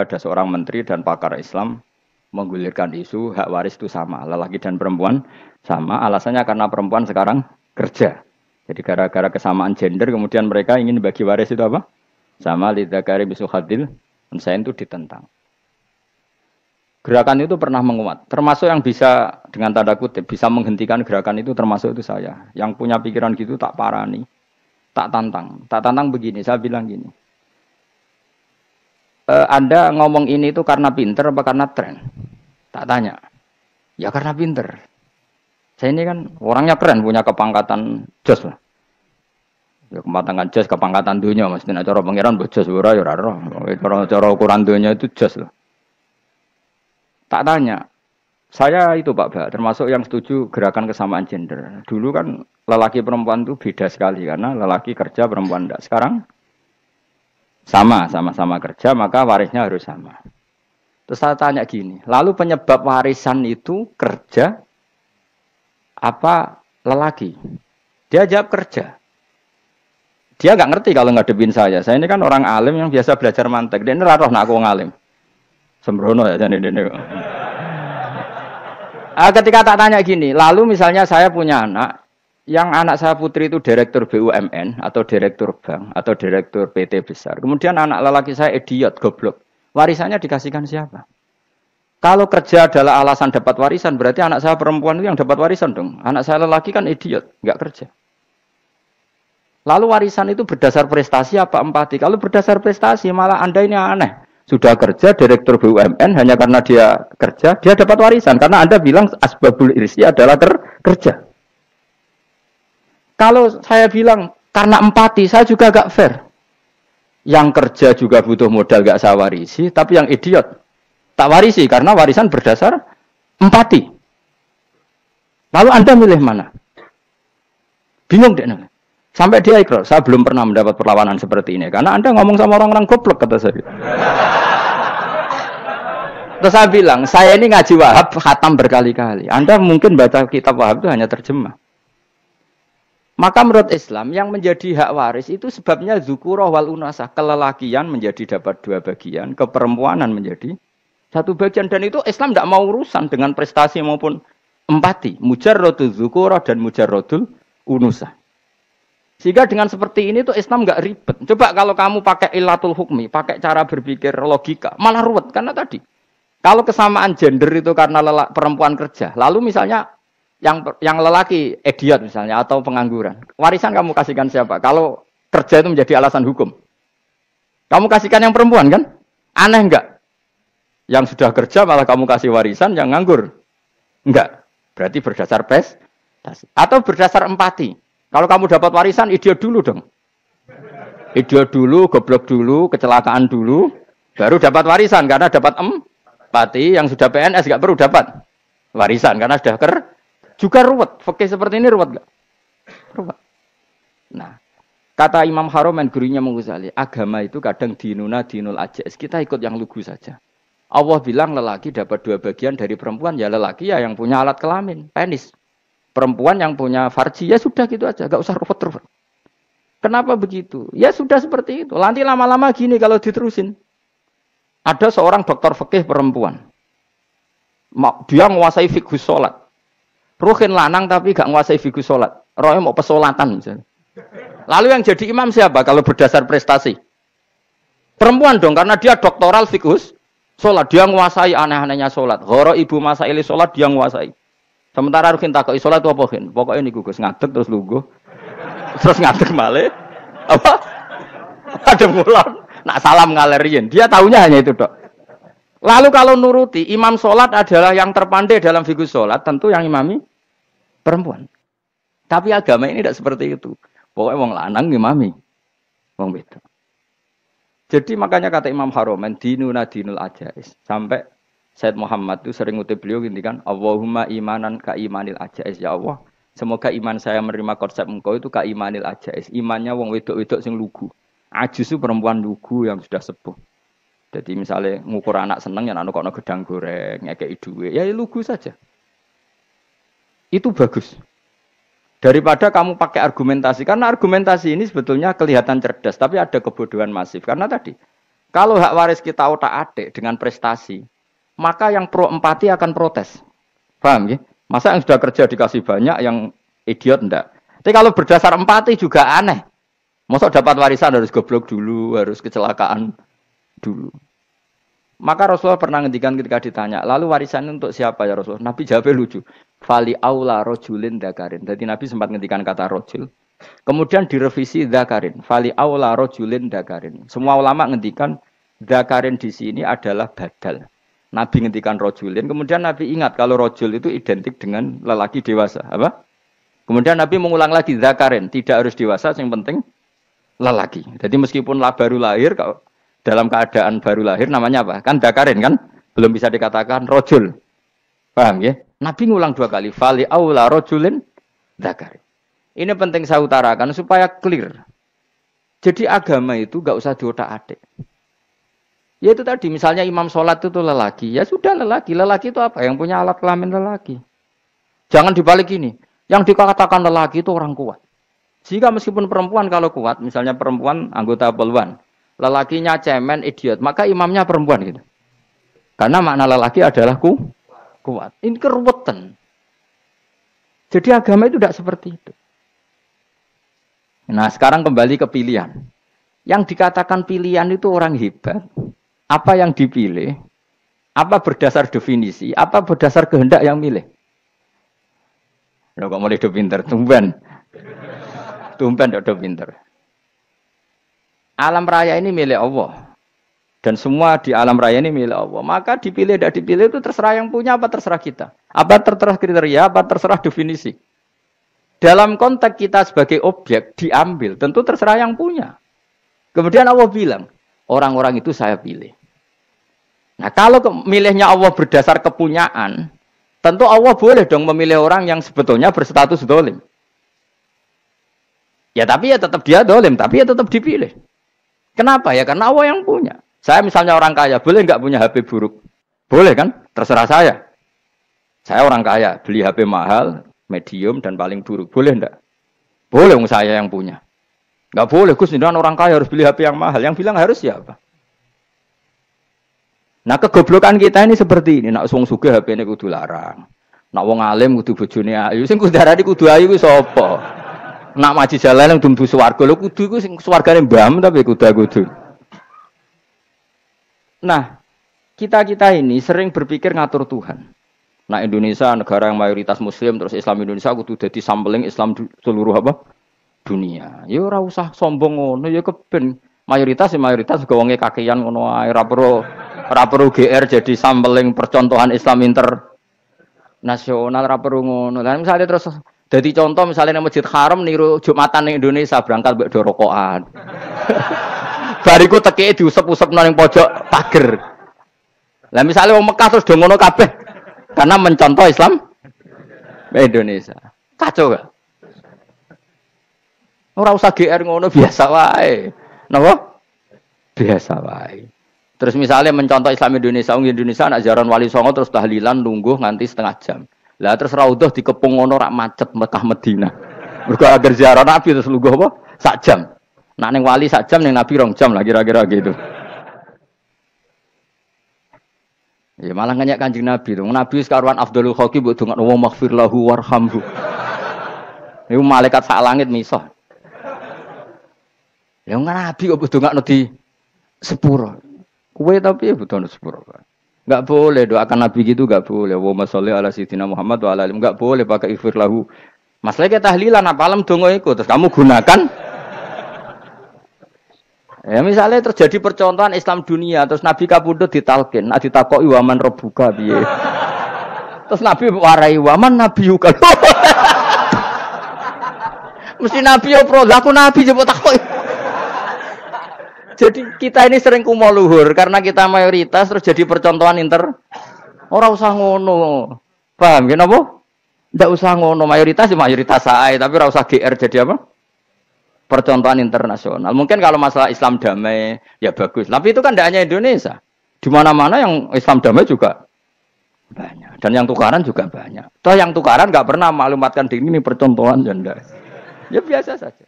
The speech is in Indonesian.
ada seorang menteri dan pakar Islam menggulirkan isu hak waris itu sama, lelaki dan perempuan sama. Alasannya karena perempuan sekarang kerja. Jadi gara-gara kesamaan gender kemudian mereka ingin bagi waris itu apa? Sama lidzakari bisul hadil unsayain itu ditentang. Gerakan itu pernah menguat, termasuk yang bisa dengan tanda kutip bisa menghentikan gerakan itu termasuk itu saya. Yang punya pikiran gitu tak parani, tak tantang begini. Saya bilang gini, Anda ngomong ini itu karena pinter apa karena tren? Tak tanya, ya karena pinter. Saya ini kan orangnya keren, punya kepangkatan jos lah. Ya kepangkatan jos, kepangkatan dunia, maksudnya cara pangeran bojos ora ya ora. Cara ukuran dunia itu jos lah. Tak tanya, saya itu Pak, termasuk yang setuju gerakan kesamaan gender. Dulu kan lelaki perempuan itu beda sekali karena lelaki kerja perempuan tidak. Sekarang sama-sama kerja maka warisnya harus sama. Terus saya tanya gini, lalu penyebab warisan itu kerja apa lelaki? Dia jawab kerja. Dia nggak ngerti kalau ngadepin saya. Saya ini kan orang alim yang biasa belajar mantek. Dia ini roh nak aku ngalim. Sembrono ya jadi ini. Ketika tak tanya gini, lalu misalnya saya punya anak, yang anak saya putri itu direktur BUMN atau direktur bank atau direktur PT besar. Kemudian anak lelaki saya idiot, goblok. Warisannya dikasihkan siapa? Kalau kerja adalah alasan dapat warisan, berarti anak saya perempuan itu yang dapat warisan dong. Anak saya lelaki kan idiot, nggak kerja. Lalu warisan itu berdasar prestasi apa empati? Kalau berdasar prestasi, malah Anda ini aneh. Sudah kerja direktur BUMN hanya karena dia kerja, dia dapat warisan. Karena Anda bilang asbabul irsi adalah kerja. Kalau saya bilang karena empati, saya juga gak fair. Yang kerja juga butuh modal gak saya warisi, tapi yang idiot tak warisi karena warisan berdasar empati. Lalu Anda milih mana? Bingung deh. Sampai dia ikrar, saya belum pernah mendapat perlawanan seperti ini. Karena Anda ngomong sama orang-orang goblok, kata saya. Terus saya bilang, saya ini ngaji Wahab, khatam berkali-kali. Anda mungkin baca kitab Wahab itu hanya terjemah. Maka menurut Islam, yang menjadi hak waris itu sebabnya zukurah wal unasah. Kelelakian menjadi dapat 2 bagian, keperempuanan menjadi 1 bagian. Dan itu Islam tidak mau urusan dengan prestasi maupun empati. Mujarrodul zukurah dan mujarrodul unusah. Sehingga dengan seperti ini tuh Islam nggak ribet. Coba kalau kamu pakai ilatul hukmi, pakai cara berpikir logika, malah ruwet. Karena tadi, kalau kesamaan gender itu karena perempuan kerja, lalu misalnya yang lelaki idiot misalnya atau pengangguran, warisan kamu kasihkan siapa? Kalau kerja itu menjadi alasan hukum, kamu kasihkan yang perempuan kan? Aneh nggak? Yang sudah kerja malah kamu kasih warisan, yang nganggur enggak? Berarti berdasar prestasi atau berdasar empati. Kalau kamu dapat warisan, idiot dulu dong. Idiot dulu, goblok dulu, kecelakaan dulu, baru dapat warisan karena dapat empati. Yang sudah PNS nggak perlu dapat warisan karena sudah juga ruwet. Fikih seperti ini ruwet nggak? Ruwet. Nah, kata Imam Haromen gurunya Ghazali, agama itu kadang dinuna dinul ajais. Kita ikut yang lugu saja. Allah bilang lelaki dapat 2 bagian dari perempuan, ya lelaki ya yang punya alat kelamin, penis. Perempuan yang punya farji, ya sudah gitu aja, gak usah ruwet-ruwet. Kenapa begitu? Ya sudah seperti itu. Nanti lama-lama gini kalau diterusin. Ada seorang dokter fikih perempuan. Dia menguasai fikih sholat. Ruhin lanang tapi gak menguasai fikih sholat. Rohnya mau pesolatan misalnya. Lalu yang jadi imam siapa kalau berdasar prestasi? Perempuan dong, karena dia doktoral fikih sholat. Dia menguasai aneh-anehnya sholat. Horo ibu masaili sholat dia menguasai. Sementara Ruhin takoi sholat itu apa Ruhin? Pokoknya ini gugus ngadeg terus lugu. Terus ngadeg malih. Apa? Ada mulon. Nak salam ngalerin. Dia tahunya hanya itu dok. Lalu kalau nuruti, imam sholat adalah yang terpandai dalam fikih sholat. Tentu yang imami perempuan. Tapi agama ini tidak seperti itu. Pokoknya wong lanang imami. Wong beda. Jadi makanya kata Imam Haromen, dinuna dinul ajais. Sampai Said Muhammad itu sering ngutip beliau gini kan, Allahumma imanan ka imanil ajais, ya Allah. Semoga iman saya menerima konsep engkau itu ka imanil ajais. Imannya wong wedok-wedok sing lugu. Ajis itu perempuan lugu yang sudah sepuh. Jadi misalnya ngukur anak seneng ya anak kono gedang goreng, ngekei duwe, ya lugu saja. Itu bagus. Daripada kamu pakai argumentasi, karena argumentasi ini sebetulnya kelihatan cerdas, tapi ada kebodohan masif. Karena tadi Kalau hak waris kita otak-atik dengan prestasi, maka yang pro empati akan protes. Paham ya? Masa yang sudah kerja dikasih banyak, yang idiot enggak? Tapi kalau berdasar empati juga aneh. Masa dapat warisan harus goblok dulu, harus kecelakaan dulu. Maka Rasulullah pernah ngendikan ketika ditanya, lalu warisan untuk siapa ya Rasulullah? Nabi jawabnya lucu. Fali aula rojulin dakarin. Jadi Nabi sempat ngendikan kata rojul. Kemudian direvisi dakarin. Fali aula rojulin dakarin. Semua ulama ngendikan dakarin di sini adalah badal. Nabi ngendikan rojulin. Kemudian Nabi ingat kalau rojul itu identik dengan lelaki dewasa. Apa? Kemudian Nabi mengulang lagi dakarin. Tidak harus dewasa, yang penting lelaki. Jadi meskipun baru lahir, kalau dalam keadaan baru lahir namanya apa? Kan dakarin kan? Belum bisa dikatakan rojul. Paham ya? Nabi ngulang 2 kali. Fali aula rojulin dakarin. Ini penting saya utarakan supaya clear. Jadi agama itu gak usah diotak-atik. Ya itu tadi, misalnya imam sholat itu lelaki. Ya sudah lelaki. Lelaki itu apa? Yang punya alat kelamin lelaki. Jangan dibalik ini. Yang dikatakan lelaki itu orang kuat. Jika meskipun perempuan kalau kuat, misalnya perempuan anggota poluan. Lelakinya cemen, idiot. Maka imamnya perempuan gitu. Karena makna lelaki adalah kuat. Ini keruwetan. Jadi agama itu tidak seperti itu. Nah sekarang kembali ke pilihan. Yang dikatakan pilihan itu orang hebat. Apa yang dipilih? Apa berdasar definisi? Apa berdasar kehendak yang milih? Loh kok mulai do pinter? Tumben do pinter. Alam raya ini milik Allah. Dan semua di alam raya ini milik Allah. Maka dipilih tidak dipilih itu terserah yang punya apa terserah kita. Apa terserah kriteria, apa terserah definisi. Dalam konteks kita sebagai objek diambil, tentu terserah yang punya. Kemudian Allah bilang, orang-orang itu saya pilih. Nah kalau milihnya Allah berdasar kepunyaan, tentu Allah boleh dong memilih orang yang sebetulnya berstatus dolim. Ya tapi ya tetap dia dolim, tapi ya tetap dipilih. Kenapa ya? Karena Allah yang punya. Saya misalnya orang kaya, boleh nggak punya HP buruk? Boleh kan? Terserah saya. Saya orang kaya, beli HP mahal, medium dan paling buruk. Boleh enggak? Boleh saya yang punya. Enggak boleh, Gus, ini orang kaya harus beli HP yang mahal. Yang bilang harus siapa? Nah, kegoblokan kita ini seperti ini. Nak wong sugih HP ini kudu larang. Nak wong alim kudu bojone ayu. Sing kudu darani kudu ayu kuwi sapa? Nak maji jalan yang dumbu swarga lho kudu iku sing swargane mbam tapi kudu. Nah, kita ini sering berpikir ngatur Tuhan. Nah Indonesia negara yang mayoritas Muslim terus Islam Indonesia kudu dadi sampling Islam seluruh apa dunia. Ya ora usah sombong ngono ya keben mayoritas juga wonge kakean ngono ae ora perlu GR jadi sampling percontohan Islam internasional ora perlu ngono. Lah misale terus dadi contoh misalnya nang Masjid Haram niru Jumatan ning Indonesia berangkat mbek do rokokan. Bariku tekeke diusep-usep nang pojok pager. Lah misale wong Mekah terus do ngono kabeh. Karena mencontoh Islam Indonesia. Kacau gak? Ora usah GR ngono biasa wae. Napa? Biasa wae. Terus misalnya mencontoh Islam Indonesia, Indonesia nak jaran Wali Songo terus tahlilan nunggu nganti setengah jam. Lah terus raudhah dikepung ngono rak macet Mekah Madinah. Mergo agar ziarah Nabi terus lungguh apa? Sak jam. Nak ning wali sak jam ning Nabi 2 jam lah kira-kira gitu. Ya malah nganyak Kanjeng Nabi. Nabi sekaruan Afdhalul Khalqi mbok dongakno wa maghfir lahu warhamhu. Iku malaikat sak langit miso. Ya Nabi kok mbok dongakno di sepuro. Kowe tapi ya butuh sepuro. Enggak boleh doakan Nabi gitu enggak boleh. Wa sholli ala sayyidina Muhammad wa ala alihi enggak boleh pakai ighfir lahu. Masalahnya tahlilan apa alam donga iku terus kamu gunakan. Ya misalnya terjadi percontohan Islam dunia terus Nabi kapundhut ditalkin, nak ditakoki waman rebuka piye. Terus Nabi warai waman nabiyuka. Mesti Nabi yo pro, lah aku Nabi coba takoki. Jadi kita ini sering kumo luhur karena kita mayoritas terus jadi percontohan ora usah ngono. Paham ya napa? Ndak usah ngono, mayoritas ya mayoritas ae, tapi ora usah GR jadi apa? Percontohan internasional. Mungkin kalau masalah Islam damai ya bagus. Tapi itu kan tidak hanya Indonesia. Di mana-mana yang Islam damai juga banyak. Dan yang tukaran juga banyak. Toh yang tukaran nggak pernah maklumatkan diri ini percontohan dan enggak. Ya biasa saja.